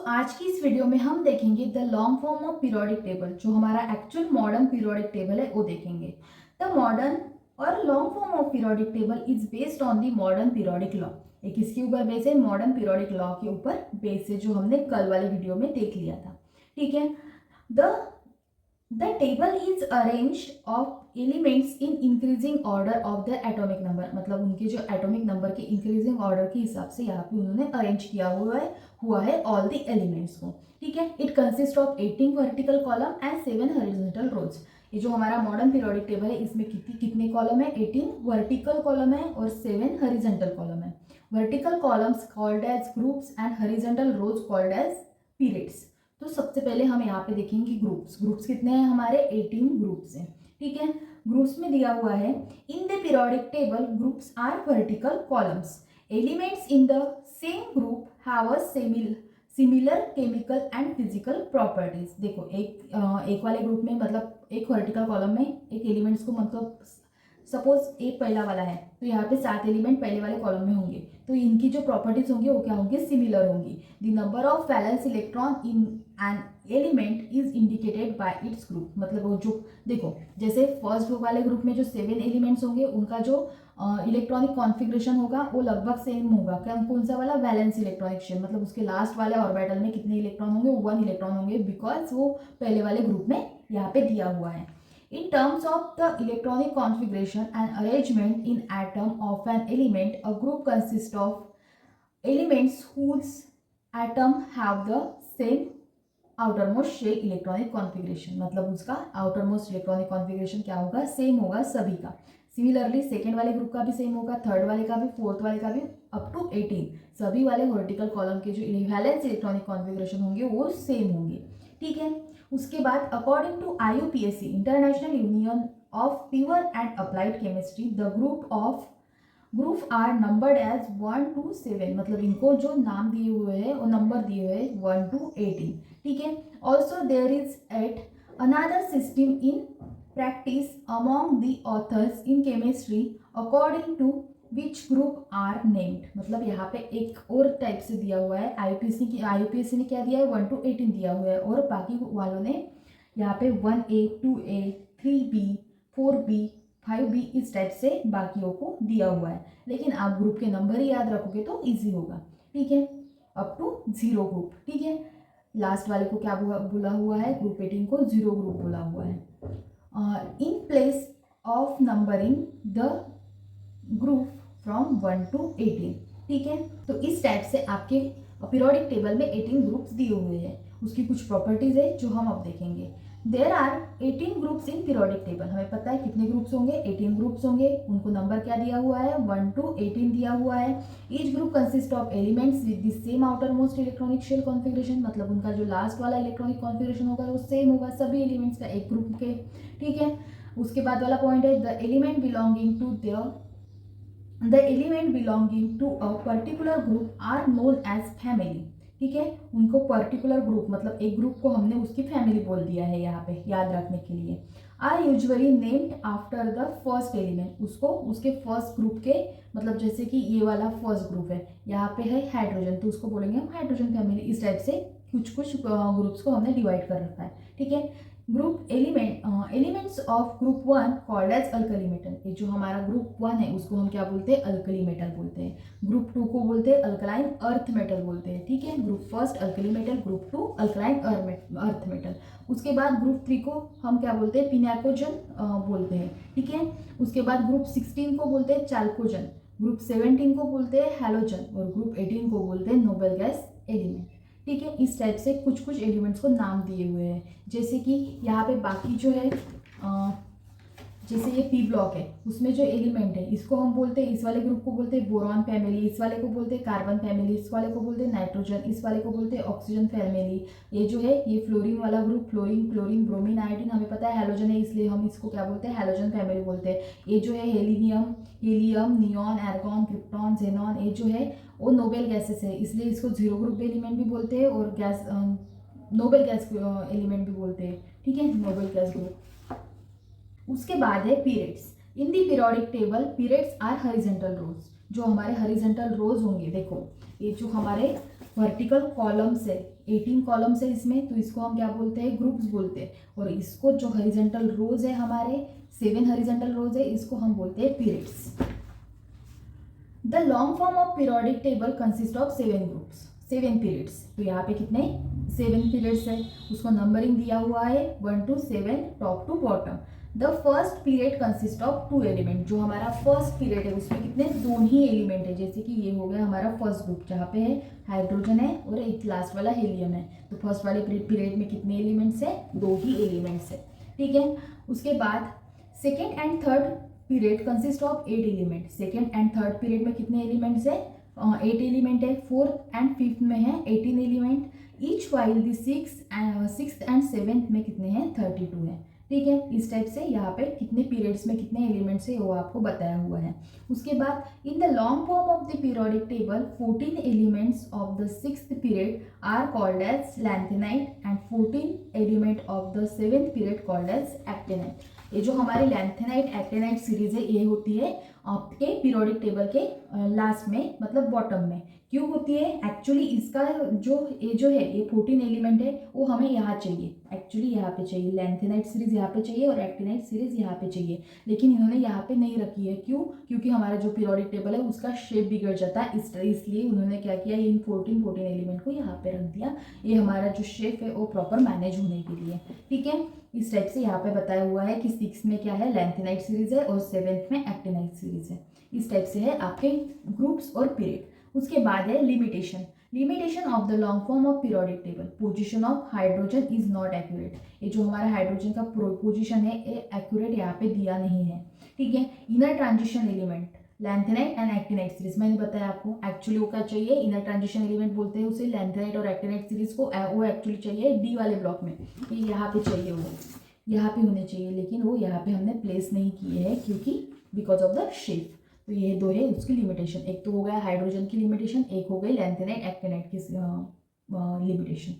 आज की इस वीडियो में हम देखेंगे the long form of periodic table. जो हमारा एक्चुअल मॉडर्न पीरियोडिक टेबल है वो देखेंगे। द मॉडर्न और long form of periodic table is based on the modern periodic law. एक किसके ऊपर बेस है? मॉडर्न पीरियोडिक लॉ के ऊपर बेस है, जो हमने कल वाले वीडियो में देख लिया था। ठीक है। The The table is arranged of elements in increasing order of the atomic number। मतलब उनके जो एटॉमिक नंबर के इंक्रीजिंग ऑर्डर के हिसाब से यहाँ पे उन्होंने अरेंज किया हुआ है ऑल द एलिमेंट्स को। ठीक है। It consist of 18 vertical column and 7 horizontal rows. ये जो हमारा मॉडर्न पीरियोडिक टेबल है इसमें कितने कॉलम है? 18 वर्टिकल कॉलम है और 7 हॉरिजॉन्टल कॉलम है। Vertical columns called as groups and horizontal rows called as periods. तो सबसे पहले हम यहाँ पे देखेंगे ग्रुप्स कितने हैं हमारे? 18 ग्रुप्स हैं। ठीक है। ग्रुप्स में दिया हुआ है in the periodic table groups are vertical columns. Elements in the same group have a similar chemical and physical properties. देखो एक वाले ग्रुप में, मतलब एक वर्टिकल कॉलम में एक एलिमेंट्स को, मतलब सपोज एक पहला वाला है तो यहाँ पे 7 एलिमेंट पहले वाले कॉलम में होंगे, तो इनकी जो प्रॉपर्टीज होंगी वो क्या होंगी? सिमिलर होंगी। The number of valence electron in an element is indicated by its group. मतलब वो जो देखो, जैसे फर्स्ट वाले ग्रुप में जो 7 एलिमेंट्स होंगे उनका जो इलेक्ट्रॉनिक कॉन्फ़िगरेशन होगा वो लगभग सेम होगा। कौन सा वाला? Valence electronic shell. मतलब उसके लास्ट वाले ऑर्बिटल में कितने इलेक्ट्रॉन होंगे? 1 इलेक्ट्रॉन होंगे, बिकॉज वो पहले वाले ग्रुप में यहाँ पे दिया हुआ है। In terms of the electronic configuration and arrangement in atom of an element, a group consists of elements whose atom have the same outermost shell electronic configuration। मतलब उसका outermost electronic configuration क्या होगा? सेम होगा सभी का। Similarly second वाले group का भी सेम होगा, थर्ड वाले का भी, फोर्थ वाले का भी, अप टू 18 सभी वाले वर्टिकल कॉलम के जो वैलेंस इलेक्ट्रॉनिक कॉन्फ़िगरेशन होंगे वो सेम होंगे। ठीक है। उसके बाद according to IUPAC international union of pure and applied chemistry, the group are numbered as 1 to 7। मतलब इनको जो नाम दिए हुए हैं वो नंबर दिए हुए हैं 1 to 18। ठीक है। Also there is at another system in practice among the authors in chemistry according to which group are named. मतलब यहाँ पे एक और टाइप से दिया हुआ है। IUPAC ने क्या दिया है? 1 to 18 दिया हुआ है, और बाकी वालों ने यहाँ पे 1A 2A 3B 4B 5B इस टाइप से बाकियों को दिया हुआ है। लेकिन आप ग्रुप के नंबर ही याद रखोगे तो इजी होगा। ठीक है। Up to 0 group. ठीक है। लास्ट वाले को क्या बोला हुआ है? ग्रुप 18 को 0 ग्रुप बोला हुआ है। In place of numbering the group from 1 to 18। ठीक है। तो इस टाइप से आपके पीरियोडिक टेबल में 18 ग्रुप्स दिए हुए हैं। उसकी कुछ प्रॉपर्टीज है जो हम अब देखेंगे। There are 18 groups in periodic table. हमें पता है कितने ग्रुप्स होंगे? 18 ग्रुप्स होंगे। उनको नंबर क्या दिया हुआ है? 1 to 18 दिया हुआ है। Each group consist of elements with the same outermost electronic shell configuration. मतलब उनका जो लास्ट वाला इलेक्ट्रॉनिक कॉन्फ़िगरेशन होगा वो सेम होगा सभी एलिमेंट्स का, एक ग्रुप के। ठीक है। उसके बाद वाला पॉइंट है the element belonging to a particular group are known as family. ठीक है। उनको पर्टिकुलर ग्रुप, मतलब एक ग्रुप को हमने उसकी फैमिली बोल दिया है यहाँ पे याद रखने के लिए। Are usually named after the first element. उसको उसके फर्स्ट ग्रुप के, मतलब जैसे कि ये वाला फर्स्ट ग्रुप है, यहाँ पे है हाइड्रोजन, तो उसको बोलेंगे हम हाइड्रोजन फैमिली। इस टाइप से कुछ ग्रुप्स को हमने डिवाइड कर रखा है। ठीक है। Group elements of group 1 called as alkali metal. ये जो हमारा ग्रुप 1 है उसको हम क्या बोलते हैं? अल्कली मेटल बोलते हैं। ग्रुप 2 को बोलते हैं अल्कलाइन अर्थ मेटल बोलते हैं। ठीक है। Group first alkali metal, group 2 alkaline earth metal. उसके बाद ग्रुप 3 को हम क्या बोलते हैं? पिनाकोजन बोलते हैं। ठीक है। उसके बाद ग्रुप 16 को बोलते हैं चाल्कोजन, ग्रुप 17 को बोलते हैं हैलोजन, और ग्रुप 18 को बोलते हैं नोबेल गैस एलिमेंट। ठीक है। इस टाइप से कुछ एलिमेंट्स को नाम दिए हुए हैं। जैसे कि यहाँ पे बाकी जो है, जैसे ये P ब्लॉक है उसमें जो एलिमेंट है इसको हम बोलते हैं, इस वाले ग्रुप को बोलते हैं बोरॉन फैमिली, इस वाले को बोलते हैं कार्बन फैमिली, इस वाले को बोलते हैं नाइट्रोजन, इस वाले को बोलते हैं ऑक्सीजन फैमिली। ये जो है ये फ्लोरीन वाला group, fluorine chlorine bromine iodine, हमें पता है हैलोजन है इसलिए हम इसको क्या बोलते हैं? हैलोजन फैमिली बोलते हैं। ये जो है हीलियम नियॉन एर्गॉन क्रिप्टॉन जेनॉन, ये जो है वो नोबेल गैसेस है इसलिए इसको 0 ग्रुप एलिमेंट भी बोलते हैं, और गैस नोबेल गैस एलिमेंट भी बोलते हैं। ठीक है। Noble gas group. उसके बाद है periods. In the periodic table periods are horizontal rows. जो हमारे हॉरिजॉन्टल रोज होंगे, देखो ये जो हमारे वर्टिकल कॉलम्स है 18 कॉलम्स है इसमें, तो इसको हम क्या बोलते हैं, ग्रुप्स बोलते हैं। और इसको जो हॉरिजॉन्टल रोज है हमारे 7 हॉरिजॉन्टल रोज है, इसको हम बोलते हैं periods. The long form of periodic table consist of 7 groups, 7 periods. तो यहाँ पे कितने 7 पीरियड्स है, उसको नंबरिंग दिया हुआ है 1 to 7 top to bottom. The first period consist of 2 element, जो हमारा फर्स्ट पीरियड है उसमें कितने 2 ही एलिमेंट है, जैसे कि ये हो गया हमारा फर्स्ट ग्रुप जहाँ पे है हाइड्रोजन है और एक लास्ट वाला हीलियम है। तो फर्स्ट वाले पीरियड में कितने एलिमेंट्स है, 2 ही एलिमेंट्स है, ठीक है। उसके बाद second and third period consist of 8 element. Second and third period में कितने एलिमेंट्स है, 8 एलिमेंट है। फोर्थ एंड फिफ्थ में है 18 element each, while the sixth and seventh में कितने हैं 32 है, ठीक है। इस टाइप से यहाँ पे कितने पीरियड्स में कितने एलिमेंट्स है वो आपको बताया हुआ है। उसके बाद in the long form of the periodic table 14 elements of the sixth period are called as lanthanide and 14 element of the seventh period called as actinide. ये जो हमारी लैंथेनाइट एक्टिनाइट सीरीज है ये होती है आपके पीरियोडिक टेबल के last में, मतलब बॉटम में। क्यों होती है, एक्चुअली इसका जो है ये 14 एलिमेंट है वो हमें यहाँ चाहिए, एक्चुअली यहाँ पे चाहिए, लैंथेनाइट सीरीज यहाँ पे चाहिए और एक्टिनाइट सीरीज यहाँ पे चाहिए, लेकिन इन्होंने यहाँ पे नहीं रखी है। क्यों, क्योंकि हमारा जो पीरियोडिक टेबल है उसका शेप बिगड़ जाता है, इसलिए उन्होंने क्या किया, इन 14 एलिमेंट को यहाँ पे रख दिया। ये हमारा जो शेप है वो प्रॉपर मैनेज होने के लिए, ठीक है। इस टाइप से यहाँ पे बताया हुआ है कि 6 में क्या है, लैंथेनाइट सीरीज है और 7th में एक्टिनाइट सीरीज है। इस टाइप से है आपके ग्रुप्स और पीरियड। उसके बाद है limitation. Limitation of the long form of periodic table, position of hydrogen is not accurate. ये जो हमारा हाइड्रोजन का पोजीशन है ये एक्यूरेट यहाँ पे दिया नहीं है, ठीक है। Inner transition element lanthanide and actinide series, मैंने बताया आपको एक्चुअली वो क्या चाहिए, इनर ट्रांजिशन एलिमेंट बोलते हैं उसे, लैंथेनाइट और एक्टिनाइट सीरीज को वो एक्चुअली चाहिए डी वाले ब्लॉक में, ये यहाँ पे चाहिए, वो यहाँ पे होने चाहिए, लेकिन वो यहाँ पे हमने प्लेस नहीं किए हैं क्योंकि बिकॉज ऑफ द शेप। तो ये 2 है उसकी लिमिटेशन, एक तो हो गया हाइड्रोजन की लिमिटेशन, एक हो गई लैंथेनाइट एक्टिनाइट की लिमिटेशन।